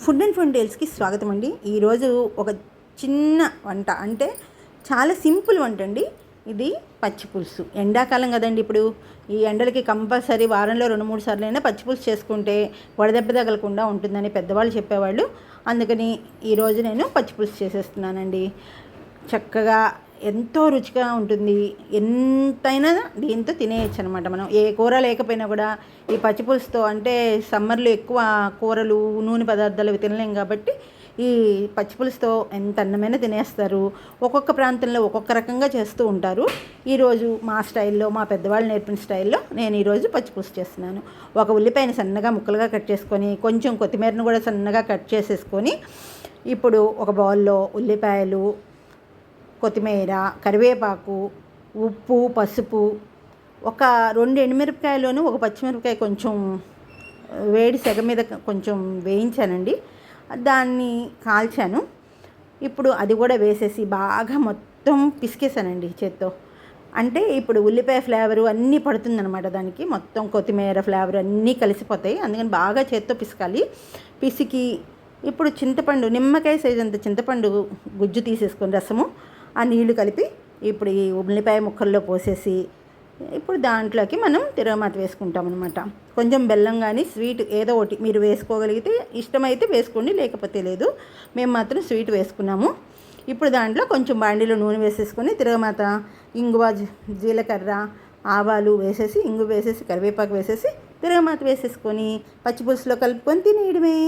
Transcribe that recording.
Food and fun డేల్స్కి స్వాగతం అండి. ఈరోజు ఒక చిన్న వంట, అంటే చాలా సింపుల్ వంట అండి. ఇది పచ్చి పులుసు. ఎండాకాలం కదండి, ఇప్పుడు ఈ ఎండలకి కంపల్సరీ వారంలో 2-3 సార్లు అయినా పచ్చి పులుసు చేసుకుంటే వడదెబ్బ తగలకుండా ఉంటుందని పెద్దవాళ్ళు చెప్పేవాళ్ళు. అందుకని ఈరోజు నేను పచ్చి పులుసు చేసేస్తున్నానండి. చక్కగా ఎంతో రుచిగా ఉంటుంది. ఎంతైనా దీంతో తినేయచ్చు అనమాట. మనం ఏ కూర లేకపోయినా కూడా ఈ పచ్చిపులుసుతో, అంటే సమ్మర్లో ఎక్కువ కూరలు నూనె పదార్థాలు అవి తినలేం కాబట్టి ఈ పచ్చిపులుసుతో ఎంత అన్నమైనా తినేస్తారు. ఒక్కొక్క ప్రాంతంలో ఒక్కొక్క రకంగా చేస్తూ ఉంటారు. ఈరోజు మా స్టైల్లో, మా పెద్దవాళ్ళు నేర్పిన స్టైల్లో నేను ఈరోజు పచ్చిపులుసు చేస్తున్నాను. ఒక ఉల్లిపాయని సన్నగా ముక్కలుగా కట్ చేసుకొని, కొంచెం కొత్తిమీరను కూడా సన్నగా కట్ చేసేసుకొని, ఇప్పుడు ఒక బౌల్లో ఉల్లిపాయలు, కొత్తిమీర, కరివేపాకు, ఉప్పు, పసుపు, ఒక 2 ఎండుమిరపకాయలోను ఒక పచ్చిమిరపకాయ కొంచెం వేడి సెగ మీద కొంచెం వేయించానండి. దాన్ని కాల్చాను. ఇప్పుడు అది కూడా వేసేసి బాగా మొత్తం పిసికేసానండి చేత్తో. అంటే ఇప్పుడు ఉల్లిపాయ ఫ్లేవరు అన్నీ పడుతుందన్నమాట దానికి. మొత్తం కొత్తిమీర ఫ్లేవర్ అన్నీ కలిసిపోతాయి. అందుకని బాగా చేత్తో పిసకాలి. పిసికి ఇప్పుడు చింతపండు, నిమ్మకాయ సైజు అంత చింతపండు గుజ్జు తీసేసుకొని రసము, ఆ నీళ్లు కలిపి ఇప్పుడు ఈ ఉల్లిపాయ ముక్కల్లో పోసేసి, ఇప్పుడు దాంట్లోకి మనం తిరగమాత వేసుకుంటాం అనమాట. కొంచెం బెల్లం కానీ స్వీట్ ఏదో ఒకటి మీరు వేసుకోగలిగితే ఇష్టమైతే వేసుకోండి, లేకపోతే లేదు. మేము మాత్రం స్వీట్ వేసుకున్నాము. ఇప్పుడు దాంట్లో కొంచెం బాండీలో నూనె వేసేసుకొని తిరగమాత, ఇంగువ, జీలకర్ర, ఆవాలు వేసేసి, ఇంగు వేసేసి, కరివేపాకు వేసేసి తిరగమాత వేసేసుకొని పచ్చిపులుసులో కలుపుకొని తినేయడమే.